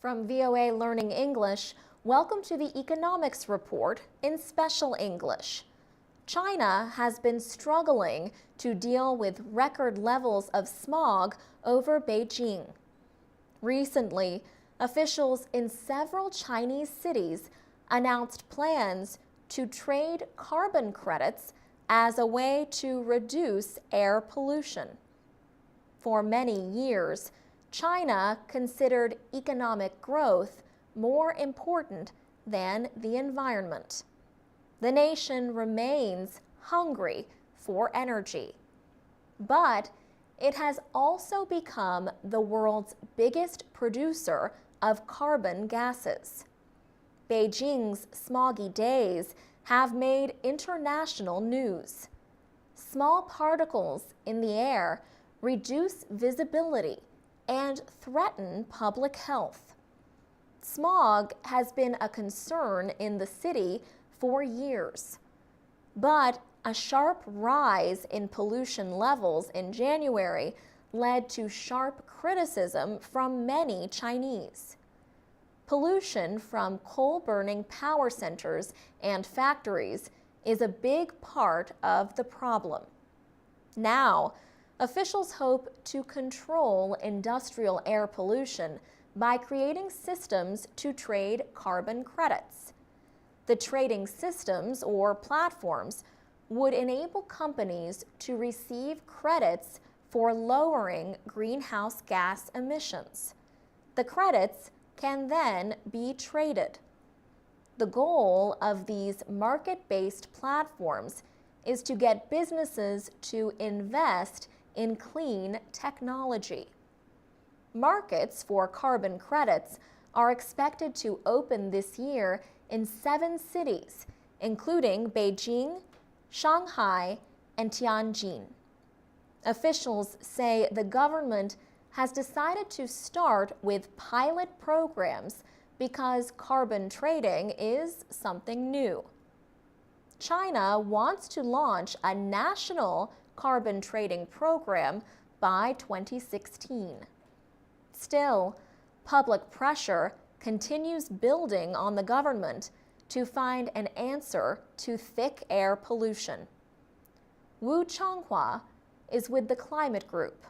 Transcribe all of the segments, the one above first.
From VOA Learning English, welcome to the Economics Report in Special English. China has been struggling to deal with record levels of smog over Beijing. Recently, officials in several Chinese cities announced plans to trade carbon credits as a way to reduce air pollution. For many years, China considered economic growth more important than the environment. The nation remains hungry for energy, but it has also become the world's biggest producer of carbon gases. Beijing's smoggy days have made international news. Small particles in the air reduce visibility and threaten public health. Smog has been a concern in the city for years, but a sharp rise in pollution levels in January led to sharp criticism from many Chinese. Pollution from coal-burning power centers and factories is a big part of the problem. Now, officials hope to control industrial air pollution by creating systems to trade carbon credits. The trading systems or platforms would enable companies to receive credits for lowering greenhouse gas emissions. The credits can then be traded. The goal of these market-based platforms is to get businesses to invest in clean technology. Markets for carbon credits are expected to open this year in 7 cities, including Beijing, Shanghai, and Tianjin. Officials say the government has decided to start with pilot programs because carbon trading is something new. China wants to launch a national carbon trading program by 2016. Still, public pressure continues building on the government to find an answer to thick air pollution. Wu Changhua is with the Climate Group.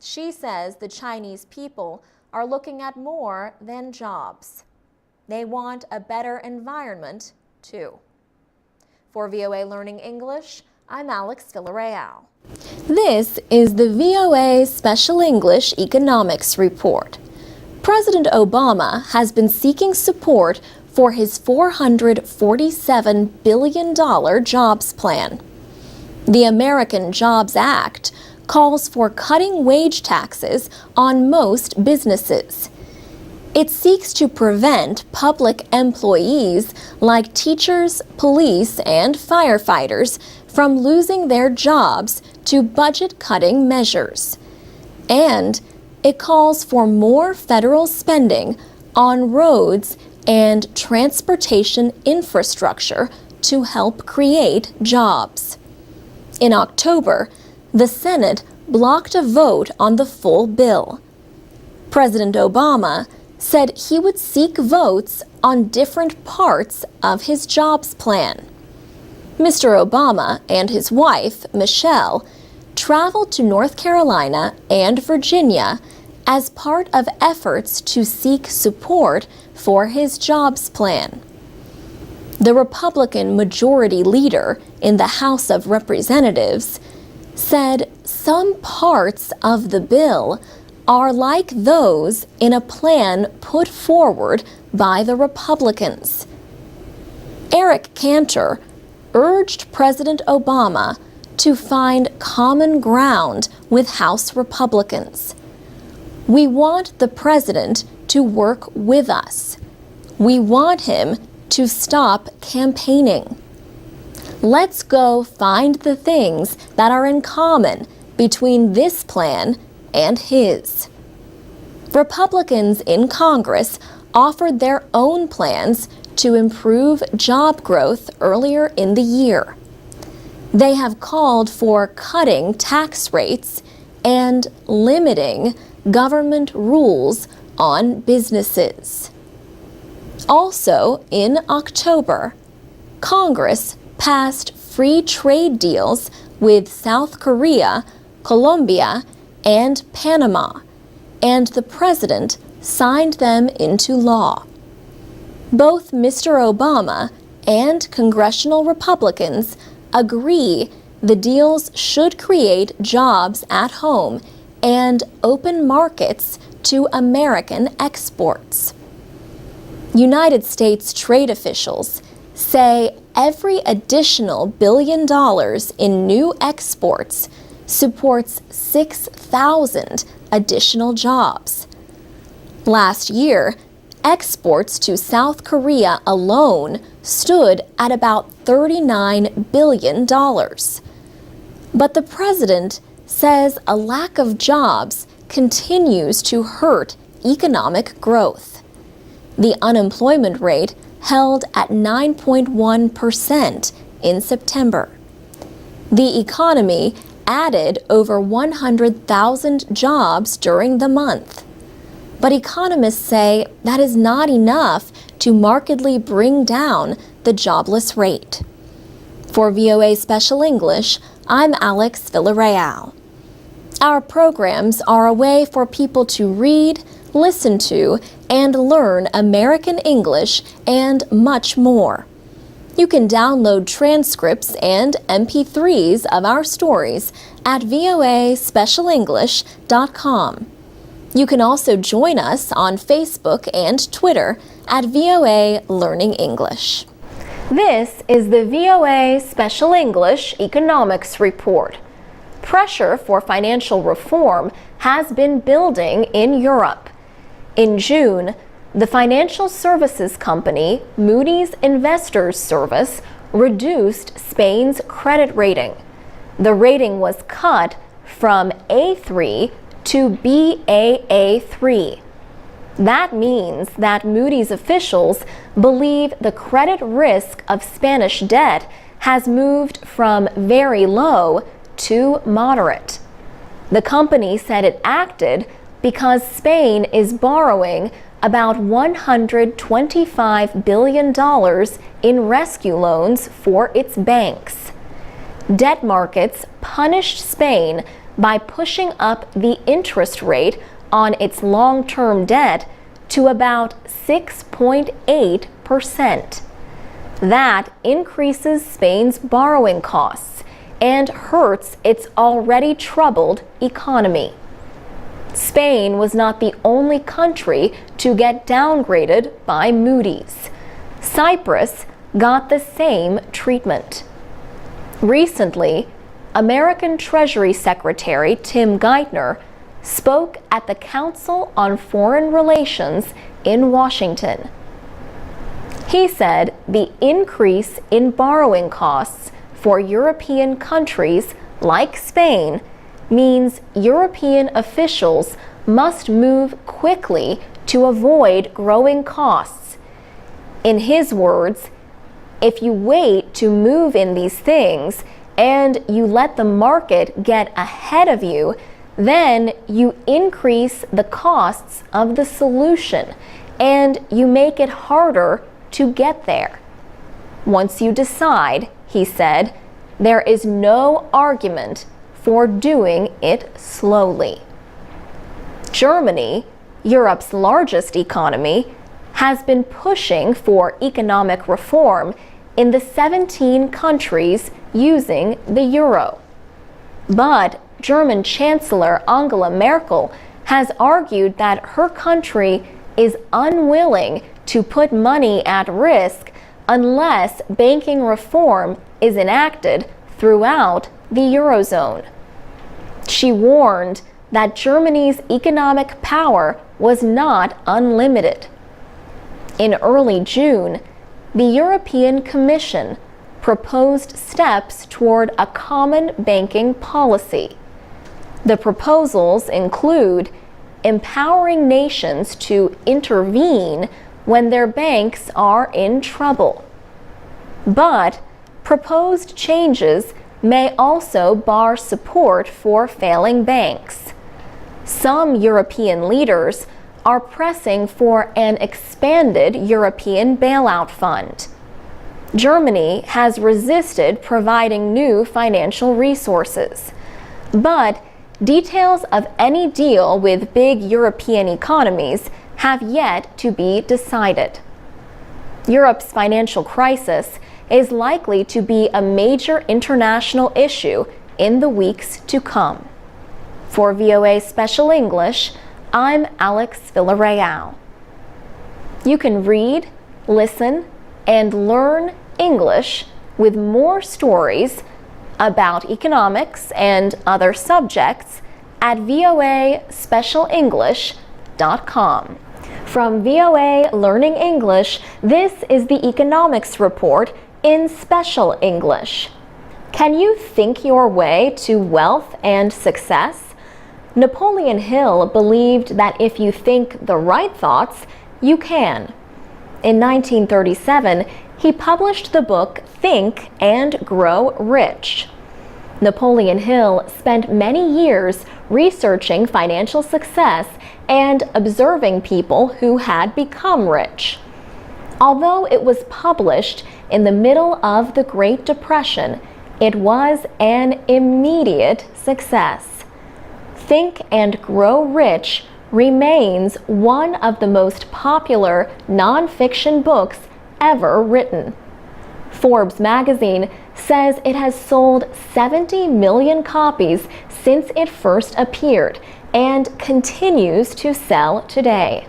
She says the Chinese people are looking at more than jobs. They want a better environment, too. For VOA Learning English, I'm Alex Villarreal. This is the VOA Special English Economics Report. President Obama has been seeking support for his $447 billion jobs plan. The American Jobs Act calls for cutting wage taxes on most businesses. It seeks to prevent public employees like teachers, police, and firefighters from losing their jobs to budget-cutting measures. And it calls for more federal spending on roads and transportation infrastructure to help create jobs. In October, the Senate blocked a vote on the full bill. President Obama said he would seek votes on different parts of his jobs plan. Mr. Obama and his wife, Michelle, traveled to North Carolina and Virginia as part of efforts to seek support for his jobs plan. The Republican majority leader in the House of Representatives said some parts of the bill are like those in a plan put forward by the Republicans. Eric Cantor urged President Obama to find common ground with House Republicans. We want the president to work with us. We want him to stop campaigning. Let's go find the things that are in common between this plan and his. Republicans in Congress offered their own plans to improve job growth earlier in the year. They have called for cutting tax rates and limiting government rules on businesses. Also, in October, Congress passed free trade deals with South Korea, Colombia, and Panama, and the president signed them into law. Both Mr. Obama and congressional Republicans agree the deals should create jobs at home and open markets to American exports. United States trade officials say every additional $1 billion in new exports supports 6,000 additional jobs. Last year, exports to South Korea alone stood at about $39 billion. But the president says a lack of jobs continues to hurt economic growth. The unemployment rate held at 9.1% in September. The economy added over 100,000 jobs during the month. But economists say that is not enough to markedly bring down the jobless rate. For VOA Special English, I'm Alex Villarreal. Our programs are a way for people to read, listen to, and learn American English and much more. You can download transcripts and MP3s of our stories at voaspecialenglish.com. You can also join us on Facebook and Twitter at VOA Learning English. This is the VOA Special English Economics Report. Pressure for financial reform has been building in Europe. In June, the financial services company Moody's Investors Service reduced Spain's credit rating. The rating was cut from A3 to Baa3. That means that Moody's officials believe the credit risk of Spanish debt has moved from very low to moderate. The company said it acted because Spain is borrowing about $125 billion in rescue loans for its banks. Debt markets punished Spain by pushing up the interest rate on its long-term debt to about 6.8%. That increases Spain's borrowing costs and hurts its already troubled economy. Spain was not the only country to get downgraded by Moody's. Cyprus got the same treatment. Recently, American Treasury Secretary Tim Geithner spoke at the Council on Foreign Relations in Washington. He said the increase in borrowing costs for European countries like Spain means European officials must move quickly to avoid growing costs. In his words, if you wait to move in these things and you let the market get ahead of you, then you increase the costs of the solution and you make it harder to get there. Once you decide, he said, there is no argument for doing it slowly. Germany, Europe's largest economy, has been pushing for economic reform in the 17 countries using the euro. But German Chancellor Angela Merkel has argued that her country is unwilling to put money at risk unless banking reform is enacted throughout the Eurozone. She warned that Germany's economic power was not unlimited. In early June, the European Commission proposed steps toward a common banking policy. The proposals include empowering nations to intervene when their banks are in trouble. But proposed changes may also bar support for failing banks. Some European leaders are pressing for an expanded European bailout fund. Germany has resisted providing new financial resources, but details of any deal with big European economies have yet to be decided. Europe's financial crisis is likely to be a major international issue in the weeks to come. For VOA Special English, I'm Alex Villarreal. You can read, listen, and learn English with more stories about economics and other subjects at voaspecialenglish.com. From VOA Learning English, this is the Economics Report in Special English. Can you think your way to wealth and success? Napoleon Hill believed that if you think the right thoughts, you can. In 1937, he published the book Think and Grow Rich. Napoleon Hill spent many years researching financial success and observing people who had become rich. Although it was published in the middle of the Great Depression, it was an immediate success. Think and Grow Rich remains one of the most popular nonfiction books ever written. Forbes magazine says it has sold 70 million copies since it first appeared and continues to sell today.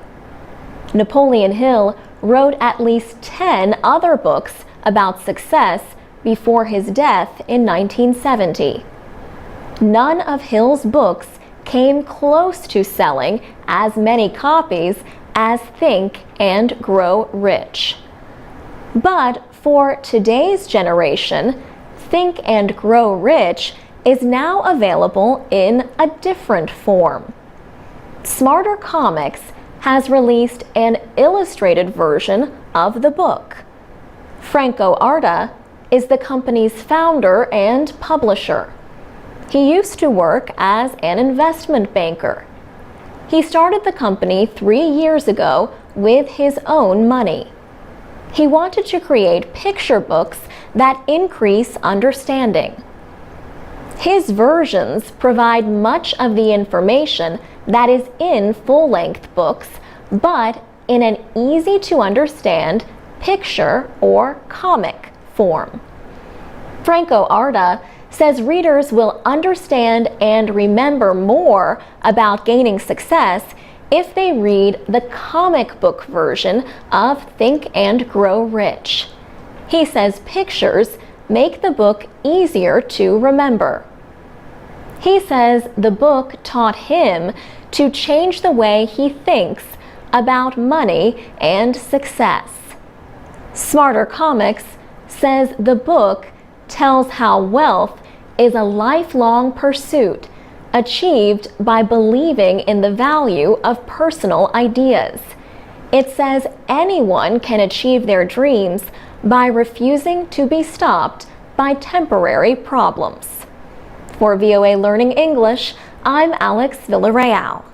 Napoleon Hill wrote at least 10 other books about success before his death in 1970. None of Hill's books came close to selling as many copies as Think and Grow Rich. But for today's generation, Think and Grow Rich is now available in a different form. Smarter Comics has released an illustrated version of the book. Franco Arda is the company's founder and publisher. He used to work as an investment banker. He started the company 3 years ago with his own money. He wanted to create picture books that increase understanding. His versions provide much of the information that is in full-length books, but in an easy-to-understand picture or comic form. Franco Arda says readers will understand and remember more about gaining success if they read the comic book version of Think and Grow Rich. He says pictures make the book easier to remember. He says the book taught him to change the way he thinks about money and success. Smarter Comics says the book tells how wealth is a lifelong pursuit achieved by believing in the value of personal ideas. It says anyone can achieve their dreams by refusing to be stopped by temporary problems. For VOA Learning English, I'm Alex Villarreal.